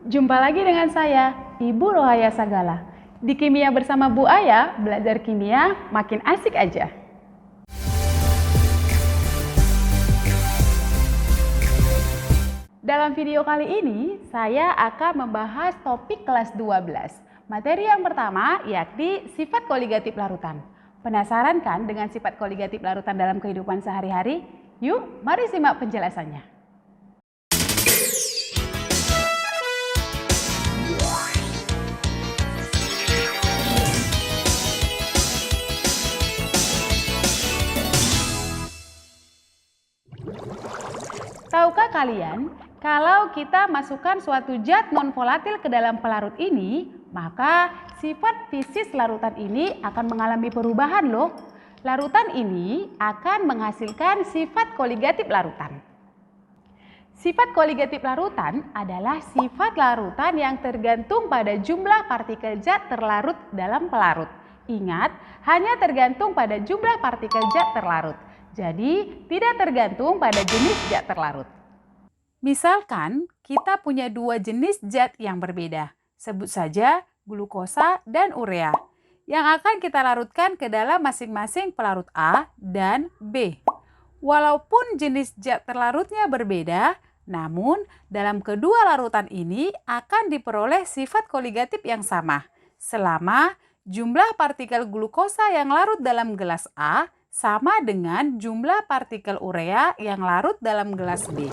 Jumpa lagi dengan saya, Ibu Rohaya Sagala. Di Kimia bersama Bu Aya, belajar kimia makin asik aja. Dalam video kali ini, saya akan membahas topik kelas 12. Materi yang pertama yakni sifat koligatif larutan. Penasaran kan dengan sifat koligatif larutan dalam kehidupan sehari-hari? Yuk, mari simak penjelasannya. Tahukah kalian, kalau kita masukkan suatu zat non-volatil ke dalam pelarut ini, maka sifat fisis larutan ini akan mengalami perubahan loh. Larutan ini akan menghasilkan sifat koligatif larutan. Sifat koligatif larutan adalah sifat larutan yang tergantung pada jumlah partikel zat terlarut dalam pelarut. Ingat, hanya tergantung pada jumlah partikel zat terlarut. Jadi, tidak tergantung pada jenis zat terlarut. Misalkan, kita punya dua jenis zat yang berbeda. Sebut saja glukosa dan urea, yang akan kita larutkan ke dalam masing-masing pelarut A dan B. Walaupun jenis zat terlarutnya berbeda, namun dalam kedua larutan ini akan diperoleh sifat koligatif yang sama, selama jumlah partikel glukosa yang larut dalam gelas A sama dengan jumlah partikel urea yang larut dalam gelas B.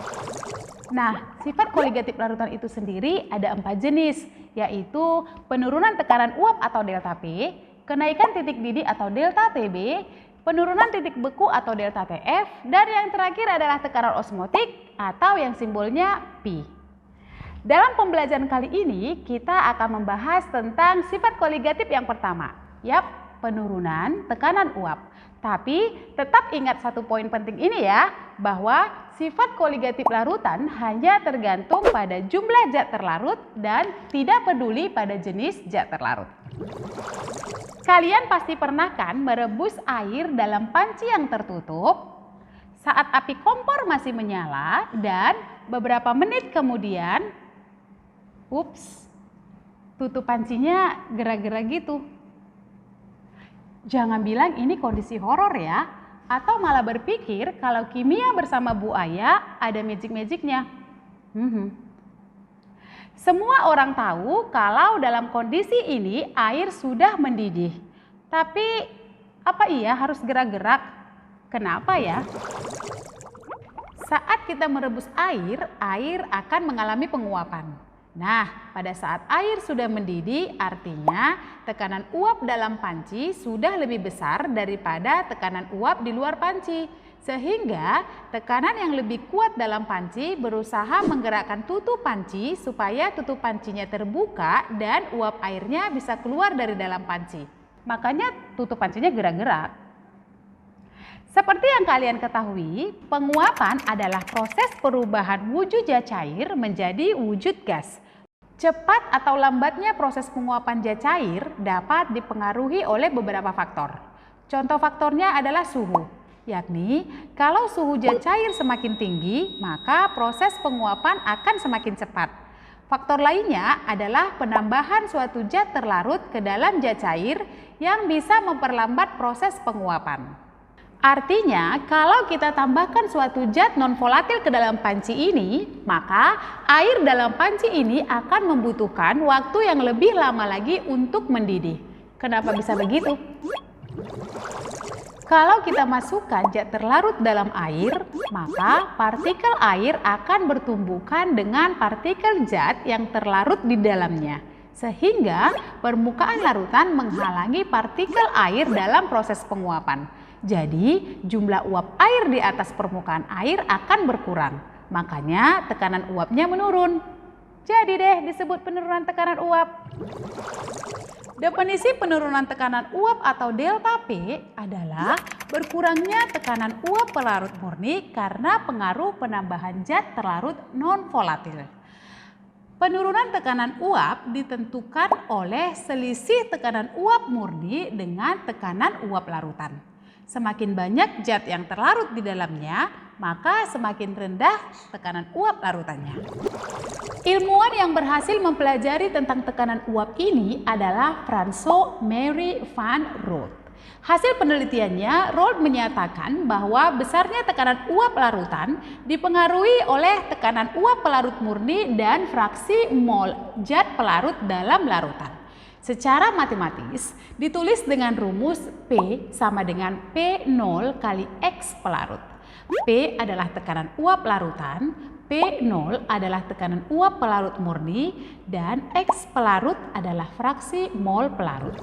Nah, sifat koligatif larutan itu sendiri ada 4 jenis, yaitu penurunan tekanan uap atau delta P, kenaikan titik didih atau delta Tb, penurunan titik beku atau delta Tf, dan yang terakhir adalah tekanan osmotik atau yang simbolnya Pi. Dalam pembelajaran kali ini, kita akan membahas tentang sifat koligatif yang pertama, penurunan tekanan uap. Tapi tetap ingat satu poin penting ini ya, bahwa sifat koligatif larutan hanya tergantung pada jumlah zat terlarut dan tidak peduli pada jenis zat terlarut. Kalian pasti pernah kan merebus air dalam panci yang tertutup saat api kompor masih menyala dan beberapa menit kemudian, tutup pancinya gerak-gerak gitu. Jangan bilang ini kondisi horor ya, atau malah berpikir kalau kimia bersama Bu Aya ada magic-magicnya. Semua orang tahu kalau dalam kondisi ini air sudah mendidih. Tapi apa iya harus gerak-gerak? Kenapa ya? Saat kita merebus air, air akan mengalami penguapan. Nah, pada saat air sudah mendidih, artinya tekanan uap dalam panci sudah lebih besar daripada tekanan uap di luar panci. Sehingga tekanan yang lebih kuat dalam panci berusaha menggerakkan tutup panci supaya tutup pancinya terbuka dan uap airnya bisa keluar dari dalam panci. Makanya tutup pancinya gerak-gerak. Seperti yang kalian ketahui, penguapan adalah proses perubahan wujud zat cair menjadi wujud gas. Cepat atau lambatnya proses penguapan zat cair dapat dipengaruhi oleh beberapa faktor. Contoh faktornya adalah suhu, yakni kalau suhu zat cair semakin tinggi, maka proses penguapan akan semakin cepat. Faktor lainnya adalah penambahan suatu zat terlarut ke dalam zat cair yang bisa memperlambat proses penguapan. Artinya, kalau kita tambahkan suatu zat non-volatil ke dalam panci ini, maka air dalam panci ini akan membutuhkan waktu yang lebih lama lagi untuk mendidih. Kenapa bisa begitu? Kalau kita masukkan zat terlarut dalam air, maka partikel air akan bertumbukan dengan partikel zat yang terlarut di dalamnya. Sehingga permukaan larutan menghalangi partikel air dalam proses penguapan. Jadi, jumlah uap air di atas permukaan air akan berkurang. Makanya tekanan uapnya menurun. Jadi deh disebut penurunan tekanan uap. Definisi penurunan tekanan uap atau delta P adalah berkurangnya tekanan uap pelarut murni karena pengaruh penambahan zat terlarut non-volatil. Penurunan tekanan uap ditentukan oleh selisih tekanan uap murni dengan tekanan uap larutan. Semakin banyak zat yang terlarut di dalamnya, maka semakin rendah tekanan uap larutannya. Ilmuwan yang berhasil mempelajari tentang tekanan uap ini adalah Francois Marie van Rood. Hasil penelitiannya, Rood menyatakan bahwa besarnya tekanan uap larutan dipengaruhi oleh tekanan uap pelarut murni dan fraksi mol zat pelarut dalam larutan. Secara matematis, ditulis dengan rumus P sama dengan P0 kali X pelarut. P adalah tekanan uap larutan, P0 adalah tekanan uap pelarut murni, dan X pelarut adalah fraksi mol pelarut.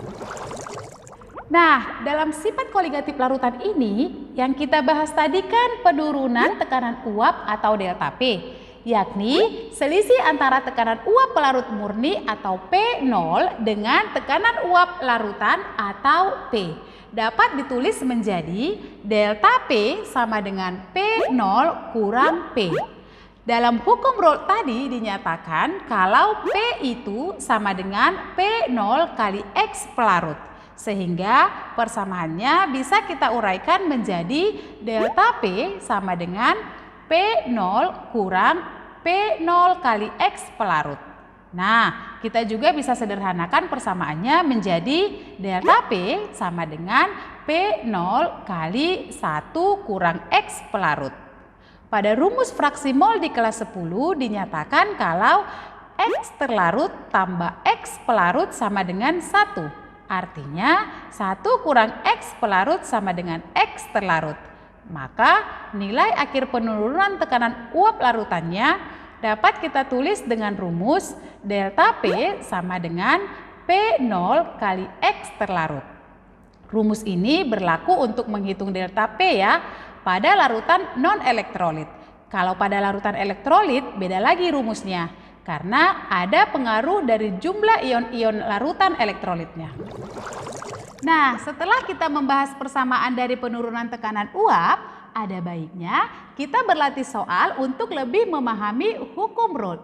Nah, dalam sifat koligatif larutan ini, yang kita bahas tadi kan penurunan tekanan uap atau delta P, yakni selisih antara tekanan uap pelarut murni atau P0 dengan tekanan uap larutan atau P. Dapat ditulis menjadi delta P sama dengan P0 kurang P. Dalam hukum Rood tadi dinyatakan kalau P itu sama dengan P0 kali X pelarut. Sehingga persamaannya bisa kita uraikan menjadi delta P sama dengan P0 kurang P0 kali X pelarut. Nah, kita juga bisa sederhanakan persamaannya menjadi delta P sama dengan P0 kali 1 kurang X pelarut. Pada rumus fraksi mol di kelas 10 dinyatakan kalau X terlarut tambah X pelarut sama dengan 1. Artinya 1 kurang X pelarut sama dengan X terlarut. Maka nilai akhir penurunan tekanan uap larutannya dapat kita tulis dengan rumus delta P sama dengan P0 kali X terlarut. Rumus ini berlaku untuk menghitung delta P ya, pada larutan non-elektrolit. Kalau pada larutan elektrolit beda lagi rumusnya karena ada pengaruh dari jumlah ion-ion larutan elektrolitnya. Nah, setelah kita membahas persamaan dari penurunan tekanan uap, ada baiknya kita berlatih soal untuk lebih memahami hukum Rood.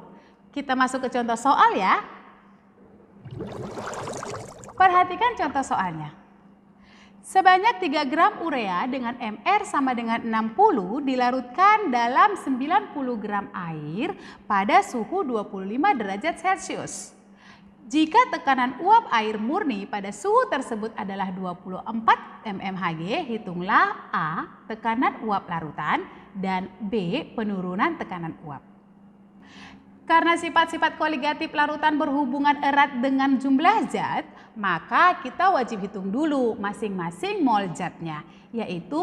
Kita masuk ke contoh soal ya. Perhatikan contoh soalnya. Sebanyak 3 gram urea dengan MR sama dengan 60 dilarutkan dalam 90 gram air pada suhu 25 derajat Celcius. Jika tekanan uap air murni pada suhu tersebut adalah 24 mmHg, hitunglah A. tekanan uap larutan dan B. penurunan tekanan uap. Karena sifat-sifat koligatif larutan berhubungan erat dengan jumlah zat, maka kita wajib hitung dulu masing-masing mol zatnya, yaitu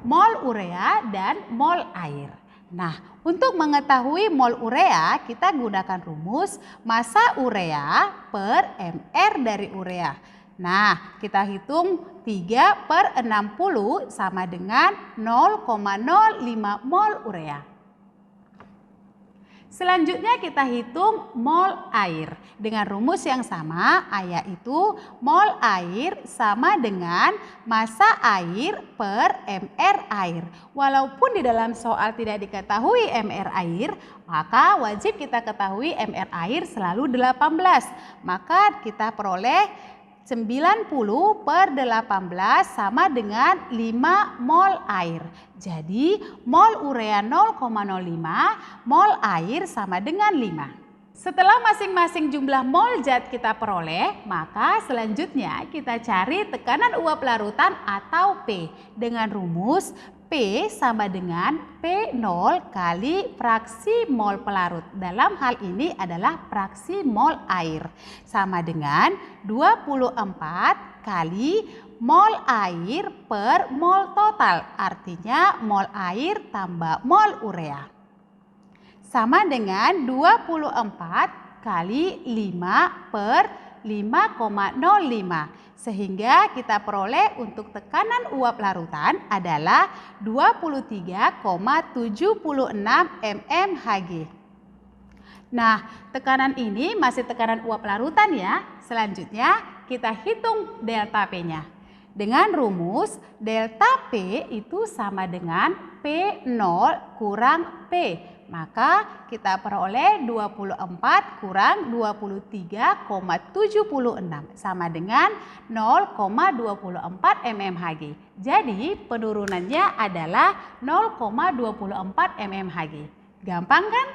mol urea dan mol air. Nah, untuk mengetahui mol urea, kita gunakan rumus massa urea per MR dari urea. Nah, kita hitung 3 per 60 sama dengan 0,05 mol urea. Selanjutnya kita hitung mol air dengan rumus yang sama, yaitu mol air sama dengan massa air per MR air. Walaupun di dalam soal tidak diketahui MR air, maka wajib kita ketahui MR air selalu 18. Maka kita peroleh 90 per 18 sama dengan 5 mol air. Jadi mol urea 0,05, mol air sama dengan 5. Setelah masing-masing jumlah mol zat kita peroleh, maka selanjutnya kita cari tekanan uap larutan atau P dengan rumus P sama dengan P0 kali fraksi mol pelarut. Dalam hal ini adalah fraksi mol air. Sama dengan 24 kali mol air per mol total. Artinya mol air tambah mol urea. Sama dengan 24 kali 5 per 5,05. Sehingga kita peroleh untuk tekanan uap larutan adalah 23,76 mmHg. Nah, tekanan ini masih tekanan uap larutan ya. Selanjutnya kita hitung delta P-nya. Dengan rumus delta P itu sama dengan P0 kurang P. Maka kita peroleh 24 kurang 23,76 sama dengan 0,24 mmHg. Jadi penurunannya adalah 0,24 mmHg. Gampang kan?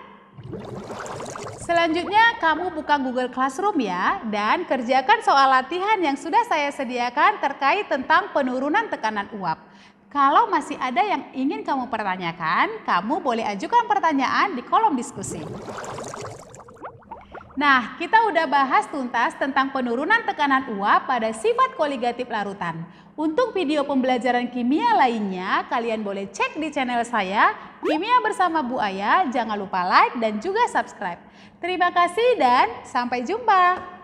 Selanjutnya kamu buka Google Classroom ya dan kerjakan soal latihan yang sudah saya sediakan terkait tentang penurunan tekanan uap. Kalau masih ada yang ingin kamu pertanyakan, kamu boleh ajukan pertanyaan di kolom diskusi. Nah, kita udah bahas tuntas tentang penurunan tekanan uap pada sifat koligatif larutan. Untuk video pembelajaran kimia lainnya, kalian boleh cek di channel saya, Kimia Bersama Bu Aya. Jangan lupa like dan juga subscribe. Terima kasih dan sampai jumpa.